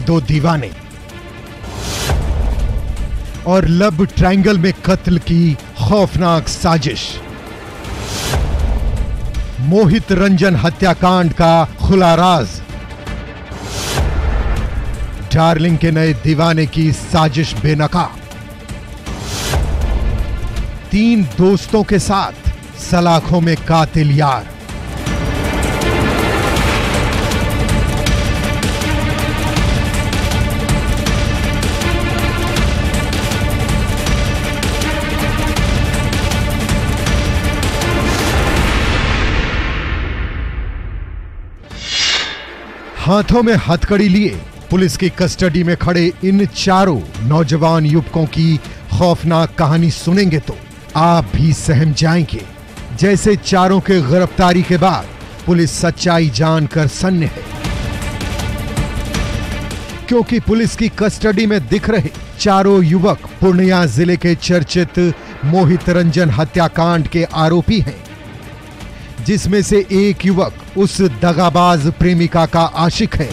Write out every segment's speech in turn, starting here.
दो दीवाने और लव ट्रायंगल में कत्ल की खौफनाक साजिश। मोहित रंजन हत्याकांड का खुला राज। डार्लिंग के नए दीवाने की साजिश बेनकाब। 3 दोस्तों के साथ सलाखों में कातिल यार। हाथों में हथकड़ी लिए पुलिस की कस्टडी में खड़े इन चारों नौजवान युवकों की खौफनाक कहानी सुनेंगे तो आप भी सहम जाएंगे। जैसे चारों के गिरफ्तारी के बाद पुलिस सच्चाई जानकर सन्न है, क्योंकि पुलिस की कस्टडी में दिख रहे चारों युवक पूर्णिया जिले के चर्चित मोहित रंजन हत्याकांड के आरोपी हैं, जिसमें से एक युवक उस दगाबाज प्रेमिका का आशिक है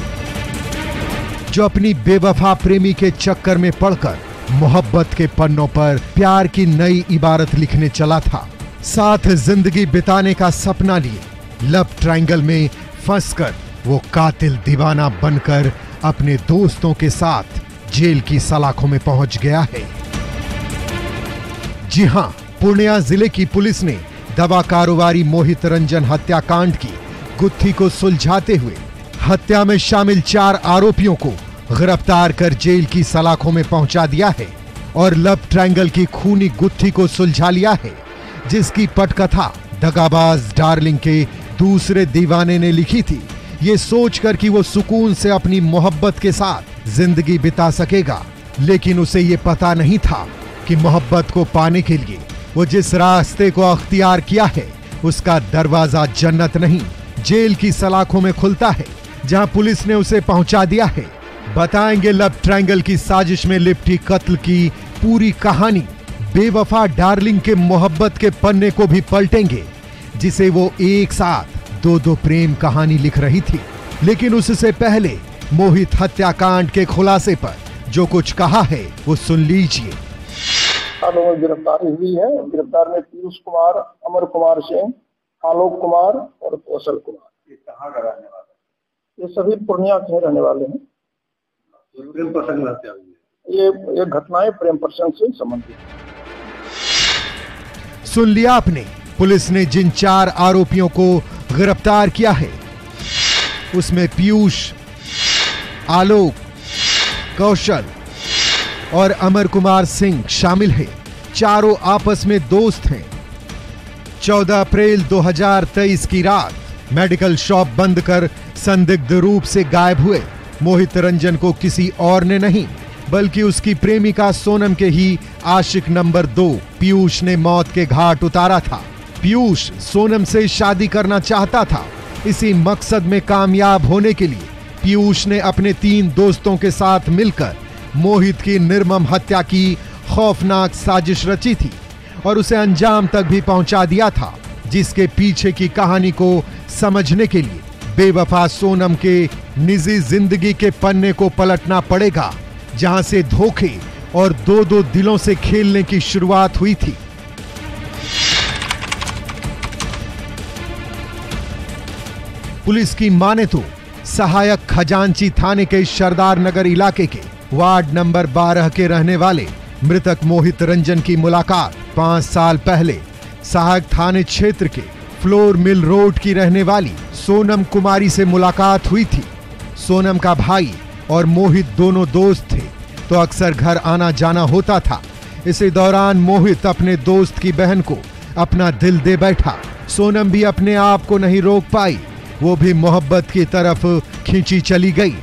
जो अपनी बेवफा प्रेमी के चक्कर में पड़कर मोहब्बत के पन्नों पर प्यार की नई इबारत लिखने चला था। साथ जिंदगी बिताने का सपना लिए लव ट्रायंगल में फंसकर वो कातिल दीवाना बनकर अपने दोस्तों के साथ जेल की सलाखों में पहुंच गया है। जी हां, पूर्णिया जिले की पुलिस ने दवा कारोबारी मोहित रंजन हत्याकांड की गुत्थी को सुलझाते हुए हत्या में शामिल 4 आरोपियों को गिरफ्तार कर जेल की सलाखों में पहुंचा दिया है और लव ट्रायंगल की खूनी गुत्थी को सुलझा लिया है, जिसकी पटकथा दगाबाज डार्लिंग के दूसरे दीवाने ने लिखी थी, ये सोचकर कि वो सुकून से अपनी मोहब्बत के साथ जिंदगी बिता सकेगा। लेकिन उसे ये पता नहीं था कि मोहब्बत को पाने के लिए वो जिस रास्ते को अख्तियार किया है उसका दरवाजा जन्नत नहीं जेल की सलाखों में खुलता है, जहां पुलिस ने उसे पहुंचा दिया है। बताएंगे लव ट्रायंगल की साजिश में लिपटी कत्ल की पूरी कहानी। बेवफा डार्लिंग के मोहब्बत के पन्ने को भी पलटेंगे, जिसे वो एक साथ 2-2 प्रेम कहानी लिख रही थी। लेकिन उससे पहले मोहित हत्याकांड के खुलासे पर जो कुछ कहा है वो सुन लीजिए। गिरफ्तारी हुई है। गिरफ्तार में पीयूष कुमार, अमर कुमार सिंह, आलोक कुमार और कौशल कुमार। ये कहाँ का रहने वाला है? ये सभी पूर्णिया के रहने वाले हैं। प्रेम प्रसंग हत्या हुई है। ये घटनाएं प्रेम प्रसंग से संबंधित। सुन लिया आपने, पुलिस ने जिन 4 आरोपियों को गिरफ्तार किया है उसमें पीयूष, आलोक, कौशल और अमर कुमार सिंह शामिल है। चारों आपस में दोस्त हैं। 14 अप्रैल 2023 की रात मेडिकल शॉप बंद कर संदिग्ध रूप से गायब हुए मोहित रंजन को किसी और ने नहीं बल्कि उसकी प्रेमिका सोनम के ही आशिक नंबर 2 पीयूष ने मौत के घाट उतारा था। पीयूष सोनम से शादी करना चाहता था। इसी मकसद में कामयाब होने के लिए पीयूष ने अपने 3 दोस्तों के साथ मिलकर मोहित की निर्मम हत्या की खौफनाक साजिश रची थी और उसे अंजाम तक भी पहुंचा दिया था, जिसके पीछे की कहानी को समझने के लिए बेवफा सोनम के निजी जिंदगी के पन्ने को पलटना पड़ेगा, जहां से धोखे और 2-2 दिलों से खेलने की शुरुआत हुई थी। पुलिस की माने तो सहायक खजांची थाने के सरदार नगर इलाके के वार्ड नंबर 12 के रहने वाले मृतक मोहित रंजन की मुलाकात 5 साल पहले सहायक थाने क्षेत्र के फ्लोर मिल रोड की रहने वाली सोनम कुमारी से मुलाकात हुई थी। सोनम का भाई और मोहित दोनों दोस्त थे, तो अक्सर घर आना जाना होता था। इसी दौरान मोहित अपने दोस्त की बहन को अपना दिल दे बैठा। सोनम भी अपने आप को नहीं रोक पाई, वो भी मोहब्बत की तरफ खींची चली गई।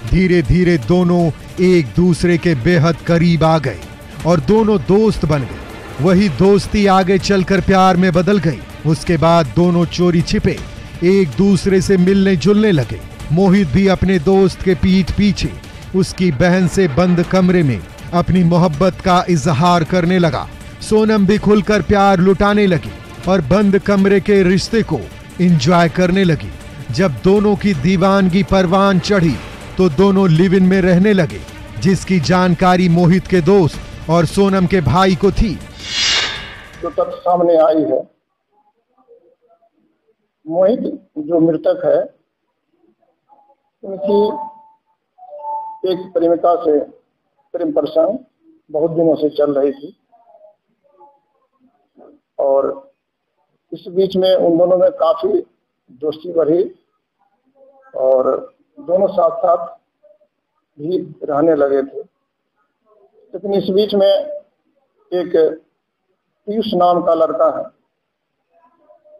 धीरे धीरे दोनों एक दूसरे के बेहद करीब आ गए और दोनों दोस्त बन गए। वही दोस्ती आगे चलकर प्यार में बदल गई। उसके बाद दोनों चोरी छिपे एक दूसरे से मिलने जुलने लगे। मोहित भी अपने दोस्त के पीठ पीछे उसकी बहन से बंद कमरे में अपनी मोहब्बत का इजहार करने लगा। सोनम भी खुलकर प्यार लुटाने लगी और बंद कमरे के रिश्ते को एंजॉय करने लगी। जब दोनों की दीवानगी परवान चढ़ी तो दोनों लिव इन में रहने लगे, जिसकी जानकारी मोहित के दोस्त और सोनम के भाई को थी। जो तथ्य सामने आई है, मोहित जो मृतक है, उनकी एक प्रेमिका से प्रेम प्रसंग बहुत दिनों से चल रही थी और इस बीच में उन दोनों में काफी दोस्ती बढ़ी और दोनों साथ साथ भी रहने लगे थे। लेकिन इस बीच में एक पीयूष नाम का लड़का है,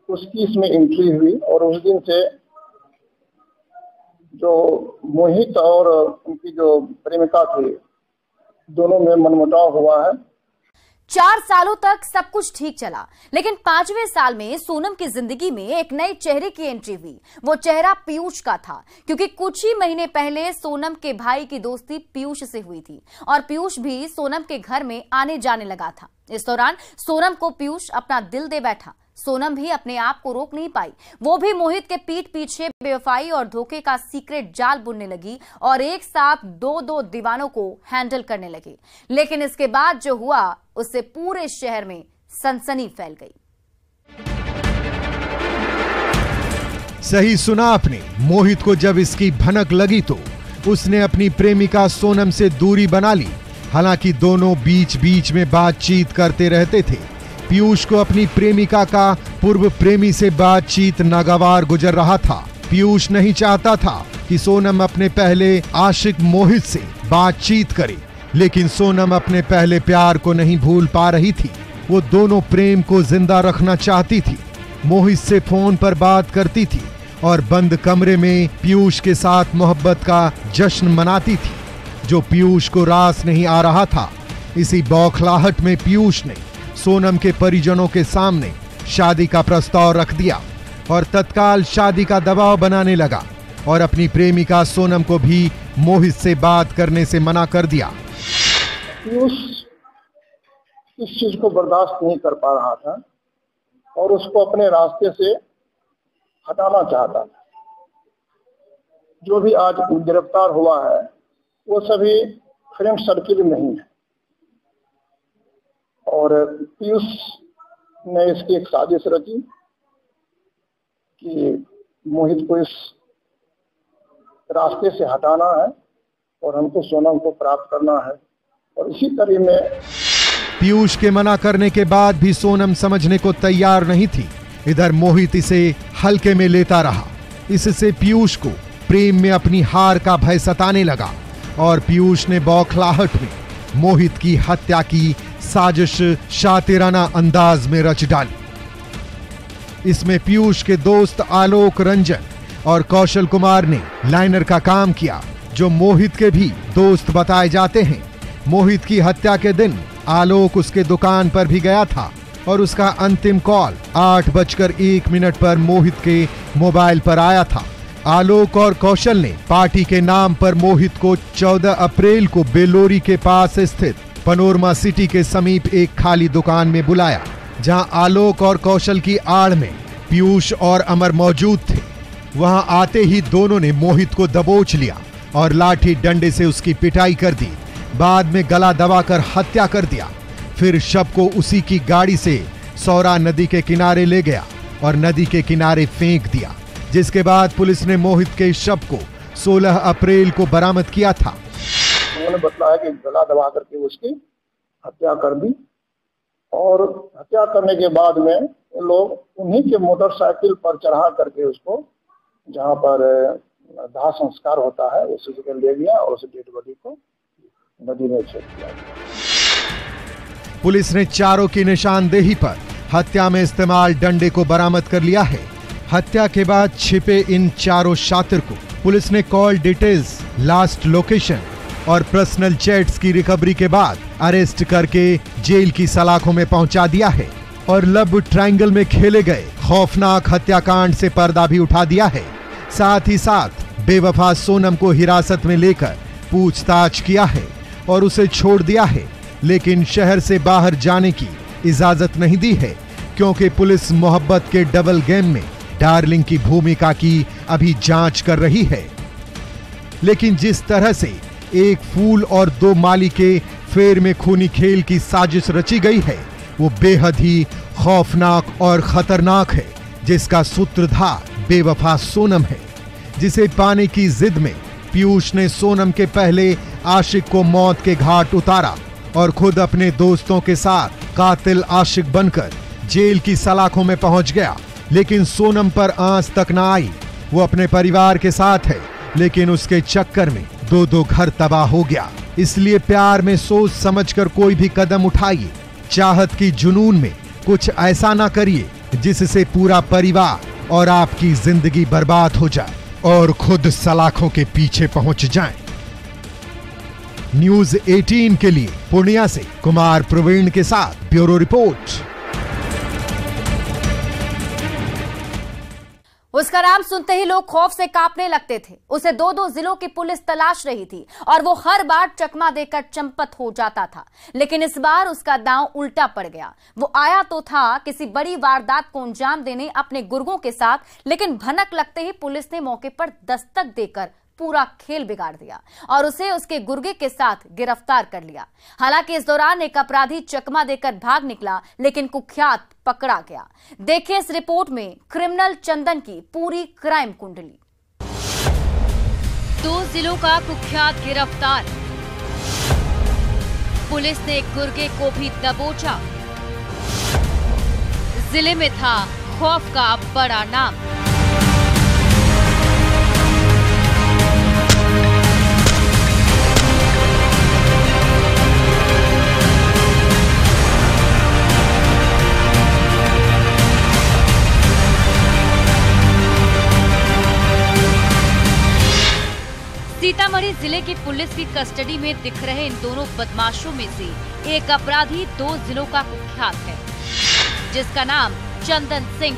उसकी इसमें एंट्री हुई और उस दिन से जो मोहित और उनकी जो प्रेमिका थी, दोनों में मनमुटाव हुआ है। 4 सालों तक सब कुछ ठीक चला, लेकिन 5वें साल में सोनम की जिंदगी में एक नए चेहरे की एंट्री हुई। वो चेहरा पीयूष का था, क्योंकि कुछ ही महीने पहले सोनम के भाई की दोस्ती पीयूष से हुई थी और पीयूष भी सोनम के घर में आने जाने लगा था। इस दौरान सोनम को पीयूष अपना दिल दे बैठा। सोनम भी अपने आप को रोक नहीं पाई। वो भी मोहित के पीठ पीछे बेवफाई और धोखे का सीक्रेट जाल बुनने लगी और एक साथ 2-2 दीवानों को हैंडल करने लगी। लेकिन इसके बाद जो हुआ, उससे पूरे शहर में सनसनी फैल गई। सही सुना आपने। मोहित को जब इसकी भनक लगी तो उसने अपनी प्रेमिका सोनम से दूरी बना ली। हालांकि दोनों बीच बीच में बातचीत करते रहते थे। पीयूष को अपनी प्रेमिका का पूर्व प्रेमी से बातचीत नागवार गुजर रहा था। पीयूष नहीं चाहता था कि सोनम अपने पहले आशिक मोहित से बातचीत करे, लेकिन सोनम अपने पहले प्यार को नहीं भूल पा रही थी। वो दोनों प्रेम को जिंदा रखना चाहती थी। मोहित से फोन पर बात करती थी और बंद कमरे में पीयूष के साथ मोहब्बत का जश्न मनाती थी, जो पीयूष को रास नहीं आ रहा था। इसी बौखलाहट में पीयूष ने सोनम के परिजनों के सामने शादी का प्रस्ताव रख दिया और तत्काल शादी का दबाव बनाने लगा और अपनी प्रेमिका सोनम को भी मोहित से बात करने से मना कर दिया। पीयूष इस चीज को बर्दाश्त नहीं कर पा रहा था और उसको अपने रास्ते से हटाना चाहता था। जो भी आज गिरफ्तार हुआ है, वो सभी फ्रेंड सर्किल नहीं है और पीयूष ने इसकी एक साजिश रची कि मोहित को इस रास्ते से हटाना है और हमको सोनम को प्राप्त करना है। और इसी तरह में पीयूष के मना करने के बाद भी सोनम समझने को तैयार नहीं थी। इधर मोहित इसे हल्के में लेता रहा। इससे पीयूष को प्रेम में अपनी हार का भय सताने लगा और पीयूष ने बौखलाहट में मोहित की हत्या की साजिश शातिराना अंदाज में रच डाली। इसमें पीयूष के दोस्त आलोक रंजन और कौशल कुमार ने लाइनर का काम किया, जो मोहित के भी दोस्त बताए जाते हैं। मोहित की हत्या के दिन आलोक उसके दुकान पर भी गया था और उसका अंतिम कॉल 8:01 पर मोहित के मोबाइल पर आया था। आलोक और कौशल ने पार्टी के नाम पर मोहित को 14 अप्रैल को बेलोरी के पास स्थित पनोरमा सिटी के समीप एक खाली दुकान में बुलाया, जहां आलोक और कौशल की आड़ में पीयूष और अमर मौजूद थे। वहां आते ही दोनों ने मोहित को दबोच लिया और लाठी डंडे से उसकी पिटाई कर दी। बाद में गला दबाकर हत्या कर दिया। फिर शव को उसी की गाड़ी से सौरा नदी के किनारे ले गया और नदी के किनारे फेंक दिया, जिसके बाद पुलिस ने मोहित के शव को 16 अप्रैल को बरामद किया था। उन्होंने बताया कि गला दबा करके उसकी हत्या कर दी और हत्या करने के बाद में लोग उन्हीं के मोटरसाइकिल पर चढ़ा करके उसको जहां पर दाह संस्कार होता है उसी जगह ले गया और उस डेड बॉडी को नदी में फेंक दिया। पुलिस ने चारों की निशानदेही पर हत्या में इस्तेमाल डंडे को बरामद कर लिया है। हत्या के बाद छिपे इन चारों शातिर को पुलिस ने कॉल डिटेल्स, लास्ट लोकेशन और पर्सनल चैट्स की रिकवरी के बाद अरेस्ट करके जेल की सलाखों में पहुंचा दिया है और लव ट्रायंगल में खेले गए खौफनाक हत्याकांड से पर्दा भी उठा दिया है। साथ ही साथ बेवफा सोनम को हिरासत में लेकर पूछताछ किया है और उसे छोड़ दिया है, लेकिन शहर से बाहर जाने की इजाजत नहीं दी है, क्योंकि पुलिस मोहब्बत के डबल गेम में डार्लिंग की भूमिका की अभी जांच कर रही है। लेकिन जिस तरह से एक फूल और दो माली के फेर में खूनी खेल की साजिश रची गई है वो बेहद ही खौफनाक और खतरनाक है, जिसका सूत्रधार बेवफा सोनम है, जिसे पाने की जिद में पीयूष ने सोनम के पहले आशिक को मौत के घाट उतारा और खुद अपने दोस्तों के साथ कातिल आशिक बनकर जेल की सलाखों में पहुंच गया। लेकिन सोनम पर आंच तक न आई। वो अपने परिवार के साथ है, लेकिन उसके चक्कर में दो घर तबाह हो गया। इसलिए प्यार में सोच समझकर कोई भी कदम उठाइए, चाहत की जुनून में कुछ ऐसा ना करिए जिससे पूरा परिवार और आपकी जिंदगी बर्बाद हो जाए और खुद सलाखों के पीछे पहुंच जाएं। न्यूज़ 18 के लिए पूर्णिया से कुमार प्रवीण के साथ ब्यूरो रिपोर्ट। उसका नाम सुनते ही लोग खौफ से कांपने लगते थे। उसे दो जिलों की पुलिस तलाश रही थी और वो हर बार चकमा देकर चंपत हो जाता था। लेकिन इस बार उसका दांव उल्टा पड़ गया। वो आया तो था किसी बड़ी वारदात को अंजाम देने अपने गुर्गों के साथ, लेकिन भनक लगते ही पुलिस ने मौके पर दस्तक देकर पूरा खेल बिगाड़ दिया और उसे उसके गुर्गे के साथ गिरफ्तार कर लिया। हालांकि इस दौरान एक अपराधी चकमा देकर भाग निकला, लेकिन कुख्यात पकड़ा गया। देखिए इस रिपोर्ट में क्रिमिनल चंदन की पूरी क्राइम कुंडली। 2 जिलों का कुख्यात गिरफ्तार, पुलिस ने गुर्गे को भी दबोचा। जिले में था खौफ का बड़ा नाम। सीतामढ़ी जिले की पुलिस की कस्टडी में दिख रहे इन दोनों बदमाशों में से एक अपराधी 2 जिलों का कुख्यात है, जिसका नाम चंदन सिंह,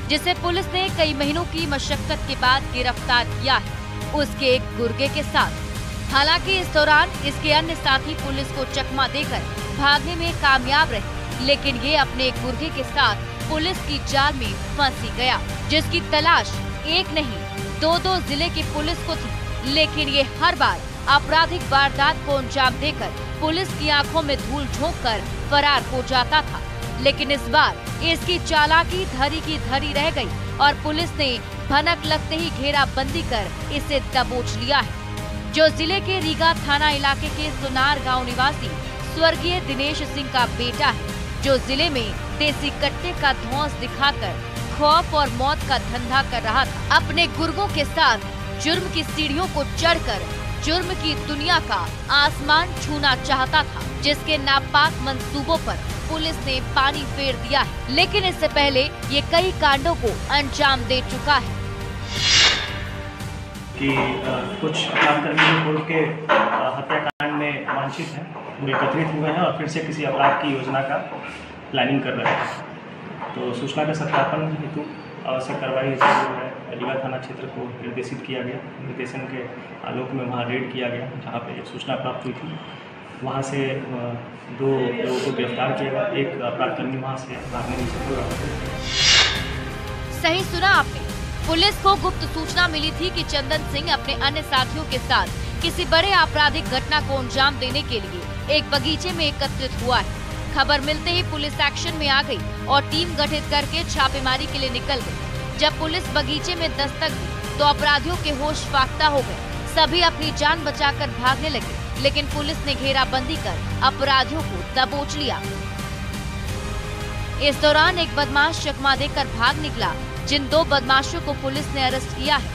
जिसे पुलिस ने कई महीनों की मशक्कत के बाद गिरफ्तार किया है, उसके एक गुर्गे के साथ। हालांकि इस दौरान इसके अन्य साथी पुलिस को चकमा देकर भागने में कामयाब रहे, लेकिन ये अपने एक गुर्गे के साथ पुलिस की जाल में फंस ही गया, जिसकी तलाश एक नहीं 2 जिले की पुलिस को थी। लेकिन ये हर बार आपराधिक वारदात को अंजाम देकर पुलिस की आंखों में धूल झोंककर फरार हो जाता था। लेकिन इस बार इसकी चालाकी धरी की धरी रह गई और पुलिस ने भनक लगते ही घेराबंदी कर इसे दबोच लिया है। जो जिले के रीगा थाना इलाके के सुनार गांव निवासी स्वर्गीय दिनेश सिंह का बेटा है, जो जिले में देसी कट्टे का धौंस दिखाकर खौफ और मौत का धंधा कर रहा था। अपने गुर्गों के साथ जुर्म की सीढ़ियों को चढ़कर जुर्म की दुनिया का आसमान छूना चाहता था, जिसके नापाक मंसूबों पर पुलिस ने पानी फेर दिया है। लेकिन इससे पहले ये कई कांडों को अंजाम दे चुका है। कि कुछ अपराधकर्मी जो पुलिस के हत्याकांड में वांछित हैं, वो एकत्रित हुए हैं और फिर से किसी अपराध की योजना का प्लानिंग कर रहे हैं। तो सूचना के सत्यापन हेतु आवश्यक कार्रवाई जो है रीगा थाना क्षेत्र को निर्देशित किया गया। निर्देशन के आलोक में वहाँ रेड किया गया, जहाँ पे एक सूचना प्राप्त हुई थी। वहाँ से 2 लोगों को गिरफ्तार किया गया। एक अपराधकर्मी वहाँ से भागने में सफल रहा। सही सुना आपने। पुलिस को गुप्त सूचना मिली थी कि चंदन सिंह अपने अन्य साथियों के साथ किसी बड़े आपराधिक घटना को अंजाम देने के लिए एक बगीचे में एकत्रित हुआ है। खबर मिलते ही पुलिस एक्शन में आ गई और टीम गठित करके छापेमारी के लिए निकल गई। जब पुलिस बगीचे में दस्तक दी तो अपराधियों के होश फाख्ता हो गए। सभी अपनी जान बचाकर भागने लगे, लेकिन पुलिस ने घेराबंदी कर अपराधियों को दबोच लिया। इस दौरान एक बदमाश चकमा देकर भाग निकला। जिन 2 बदमाशों को पुलिस ने अरेस्ट किया है,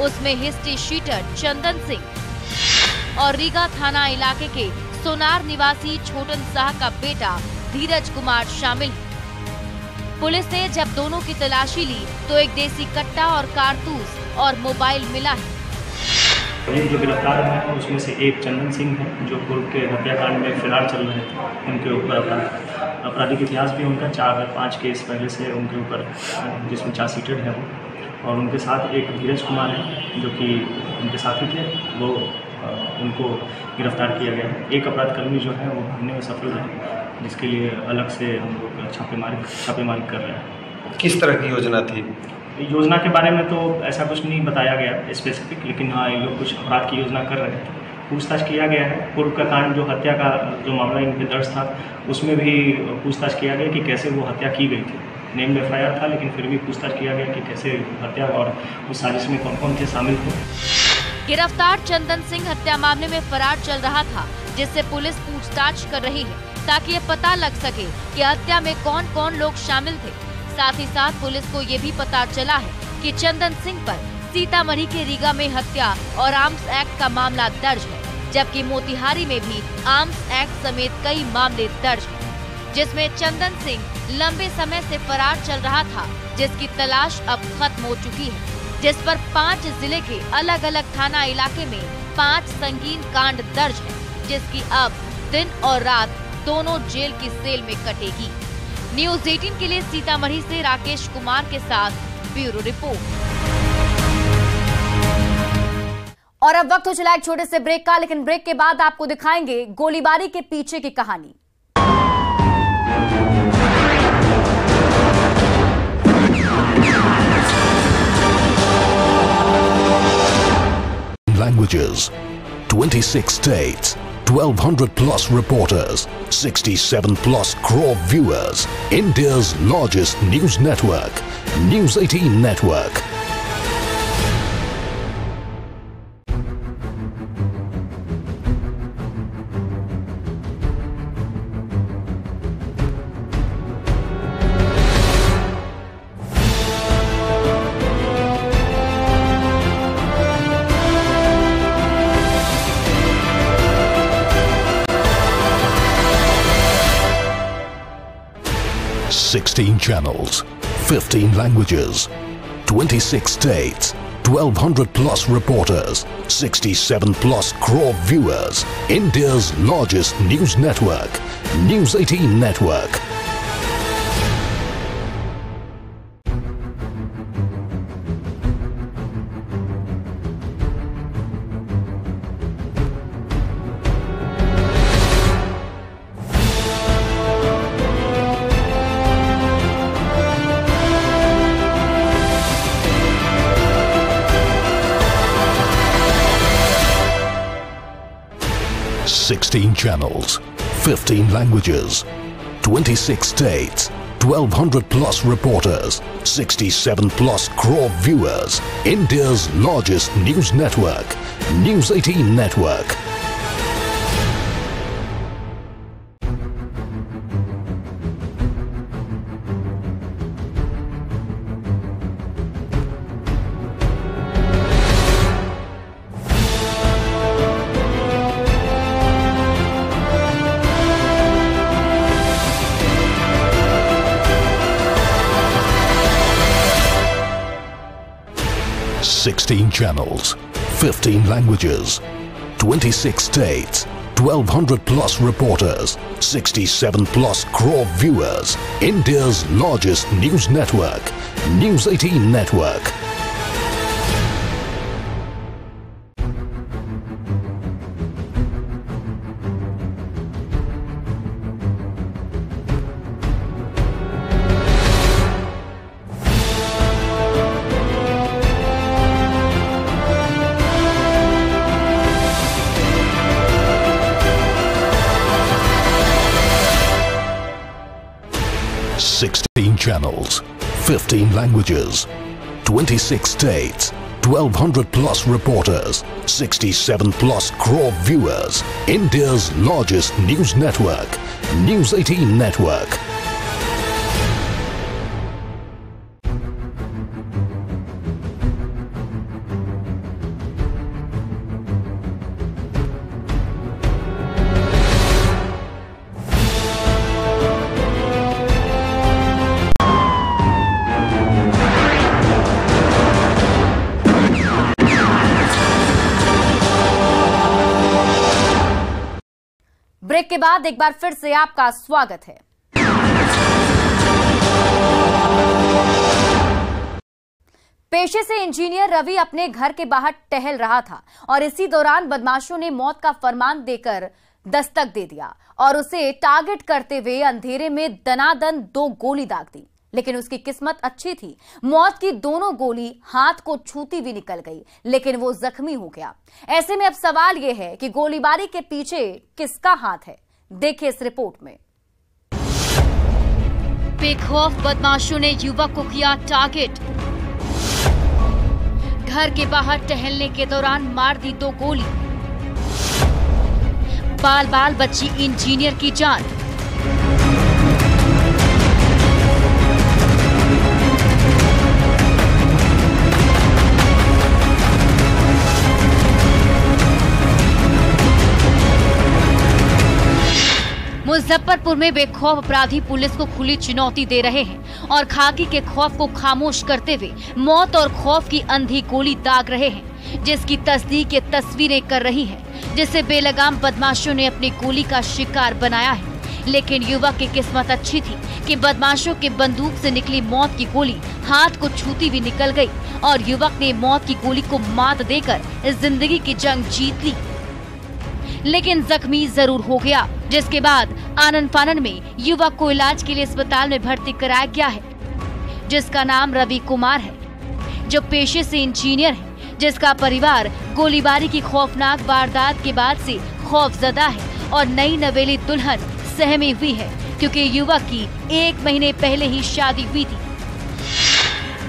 उसमें हिस्ट्री शीटर चंदन सिंह और रीगा थाना इलाके के सोनार निवासी छोटन शाह का बेटा धीरज कुमार शामिल है। पुलिस ने जब दोनों की तलाशी ली तो एक देसी कट्टा और कारतूस और मोबाइल मिला है। जो गिरफ्तार हुए हैं उसमें से एक चंदन सिंह है, जो पूर्व के हत्याकांड में फिरार चल रहे थे। उनके ऊपर आपराधिक इतिहास भी उनका 4-5 केस पहले से उनके ऊपर, जिसमें चार्जशीटेड है वो। और उनके साथ एक धीरज कुमार है, जो कि उनके साथी थे, वो उनको गिरफ्तार किया गया है। एक अपराधकर्मी जो है वो भागने में सफल रहे, जिसके लिए अलग से हम लोग छापेमारी कर रहे हैं। किस तरह की योजना थी? योजना के बारे में तो ऐसा कुछ नहीं बताया गया स्पेसिफिक, लेकिन हाँ, ये लोग कुछ अपराध की योजना कर रहे थे। पूछताछ किया गया है। पूर्व का कांड जो हत्या का जो मामला इन पे दर्ज था, उसमें भी पूछताछ किया गया कि कैसे वो हत्या की गई थी। नेम्ड FIR था, लेकिन फिर भी पूछताछ किया गया कि कैसे हत्या और उस साजिश में कौन कौन थे शामिल थे। गिरफ्तार चंदन सिंह हत्या मामले में फरार चल रहा था, जिससे पुलिस पूछताछ कर रही है ताकि ये पता लग सके कि हत्या में कौन कौन लोग शामिल थे। साथ ही साथ पुलिस को ये भी पता चला है कि चंदन सिंह पर सीतामढ़ी के रीगा में हत्या और आर्म्स एक्ट का मामला दर्ज है, जबकि मोतिहारी में भी आर्म्स एक्ट समेत कई मामले दर्ज हैं, जिसमें चंदन सिंह लंबे समय से फरार चल रहा था, जिसकी तलाश अब खत्म हो चुकी है, जिस पर 5 जिले के अलग अलग थाना इलाके में 5 संगीन कांड दर्ज है, जिसकी अब दिन और रात दोनों जेल की सेल में कटेगी। न्यूज़ 18 के लिए सीतामढ़ी से राकेश कुमार के साथ ब्यूरो रिपोर्ट। और अब वक्त हो चला एक छोटे से ब्रेक का, लेकिन ब्रेक के बाद आपको दिखाएंगे गोलीबारी के पीछे की कहानी। Languages, 26 states, 1200 plus reporters, 67 plus crore viewers, India's largest news network, News 18 Network. Sixteen channels, 15 languages, 26 states, 1200 plus reporters, 67 plus crore viewers, India's largest news network, News 18 Network. Sixteen channels, 15 languages, 26 states, 1200 plus reporters, 67 plus crore viewers, India's largest news network, News 18 Network. Sixteen channels, 15 languages, 26 states, 1200 plus reporters, 67 plus crore viewers, India's largest news network, News 18 Network. Sixteen channels, 15 languages, 26 states, 1200 plus reporters, 67 plus crore viewers, India's largest news network, News 18 Network. Break के बाद एक बार फिर से आपका स्वागत है। पेशे से इंजीनियर रवि अपने घर के बाहर टहल रहा था और इसी दौरान बदमाशों ने मौत का फरमान देकर दस्तक दे दिया और उसे टारगेट करते हुए अंधेरे में दनादन 2 गोली दाग दी, लेकिन उसकी किस्मत अच्छी थी। मौत की दोनों गोली हाथ को छूती भी निकल गई, लेकिन वो जख्मी हो गया। ऐसे में अब सवाल यह है कि गोलीबारी के पीछे किसका हाथ है। देखिए इस रिपोर्ट में। बेखौफ बदमाशों ने युवक को किया टारगेट। घर के बाहर टहलने के दौरान मार दी 2 गोली। बाल बाल बची इंजीनियर की जान। मुजफ्फरपुर में बेखौफ अपराधी पुलिस को खुली चुनौती दे रहे हैं और खाकी के खौफ को खामोश करते हुए मौत और खौफ की अंधी गोली दाग रहे हैं, जिसकी तस्दीक ये तस्वीरें कर रही हैं, जिसे बेलगाम बदमाशों ने अपनी गोली का शिकार बनाया है। लेकिन युवक की किस्मत अच्छी थी कि बदमाशों के बंदूक से निकली मौत की गोली हाथ को छूती भी निकल गई और युवक ने मौत की गोली को मात देकर जिंदगी की जंग जीत ली, लेकिन जख्मी जरूर हो गया। जिसके बाद आनन फानन में युवक को इलाज के लिए अस्पताल में भर्ती कराया गया है, जिसका नाम रवि कुमार है, जो पेशे से इंजीनियर है, जिसका परिवार गोलीबारी की खौफनाक वारदात के बाद से खौफजदा है और नई नवेली दुल्हन सहमी हुई है, क्योंकि युवक की 1 महीने पहले ही शादी हुई थी।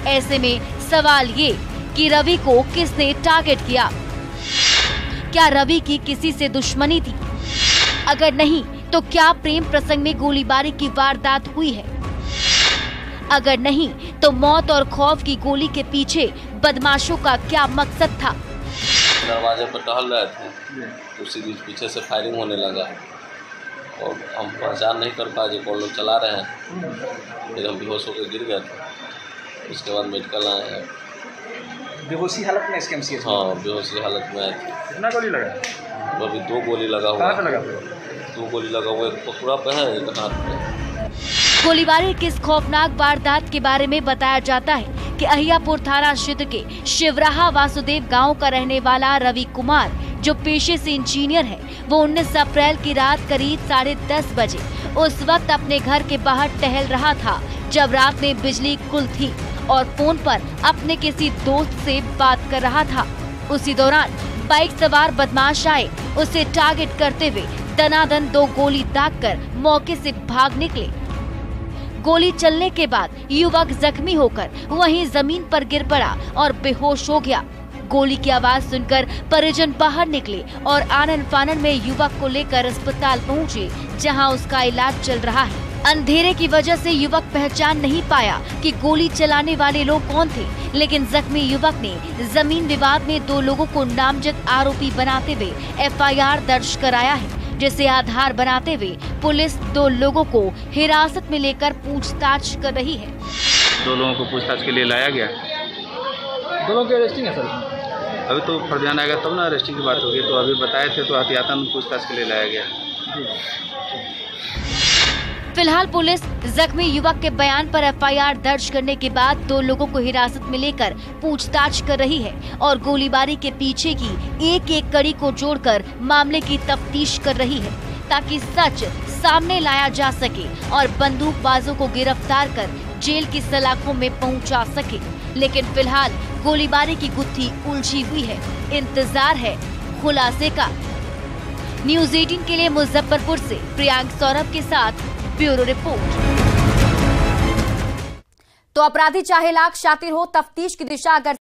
ऐसे में सवाल ये कि रवि को किसने टारगेट किया? क्या रवि की किसी से दुश्मनी थी? अगर नहीं तो क्या प्रेम प्रसंग में गोलीबारी की वारदात हुई है? अगर नहीं तो मौत और खौफ की गोली के पीछे बदमाशों का क्या मकसद था? दरवाजे पर टहल रहे थे, उसी बीच पीछे से फायरिंग होने लगा और हम पहचान नहीं कर पाए कौन लोग चला रहे हैं। फिर हम बेहोश होकर गिर गए थे। उसके बाद मेडिकल आए हैं। बेहोशी हालत में इसके एमसीएच? हाँ, बेहोशी हालत में आए थे। कितना गोली लगा? अभी 2 गोली लगा हुआ। कहाँ पे लगा? 2 गोली लगा हुआ, एक पकड़ा पे है, एक हाथ पे। गोलीबारी की इस खौफनाक वारदात के बारे में बताया जाता है कि अहियापुर थाना क्षेत्र के शिवराहा वासुदेव गांव का रहने वाला रवि कुमार, जो पेशे से इंजीनियर है, वो 19 अप्रैल की रात करीब 10:30 बजे उस वक्त अपने घर के बाहर टहल रहा था, जब रात में बिजली गुल थी और फोन पर अपने किसी दोस्त से बात कर रहा था। उसी दौरान बाइक सवार बदमाश आए, उसे टारगेट करते हुए दनादन 2 गोली दागकर मौके से भाग निकले। गोली चलने के बाद युवक जख्मी होकर वहीं जमीन पर गिर पड़ा और बेहोश हो गया। गोली की आवाज सुनकर परिजन बाहर निकले और आनन फानन में युवक को लेकर अस्पताल पहुंचे, जहां उसका इलाज चल रहा है। अंधेरे की वजह से युवक पहचान नहीं पाया कि गोली चलाने वाले लोग कौन थे, लेकिन जख्मी युवक ने जमीन विवाद में 2 लोगों को नामजद आरोपी बनाते हुए FIR दर्ज कराया है, जिसे आधार बनाते हुए पुलिस 2 लोगों को हिरासत में लेकर पूछताछ कर रही है। 2 लोगों को पूछताछ के लिए लाया गया। दोनों की अरेस्टिंग है सर? अभी तो फर्जान आएगा तब ना अरेस्टिंग की बात होगी। तो अभी बताए थे तो एहतियातन पूछताछ के लिए लाया गया। फिलहाल पुलिस जख्मी युवक के बयान पर FIR दर्ज करने के बाद 2 लोगों को हिरासत में लेकर पूछताछ कर रही है और गोलीबारी के पीछे की एक-एक कड़ी को जोड़कर मामले की तफ्तीश कर रही है, ताकि सच सामने लाया जा सके और बंदूकबाजों को गिरफ्तार कर जेल की सलाखों में पहुंचा सके। लेकिन फिलहाल गोलीबारी की गुत्थी उलझी हुई है, इंतजार है खुलासे का। न्यूज़ 18 के लिए मुजफ्फरपुर से प्रियांक सौरभ के साथ ब्यूरो रिपोर्ट। तो अपराधी चाहे लाख शातिर हो, तफ्तीश की दिशा अगर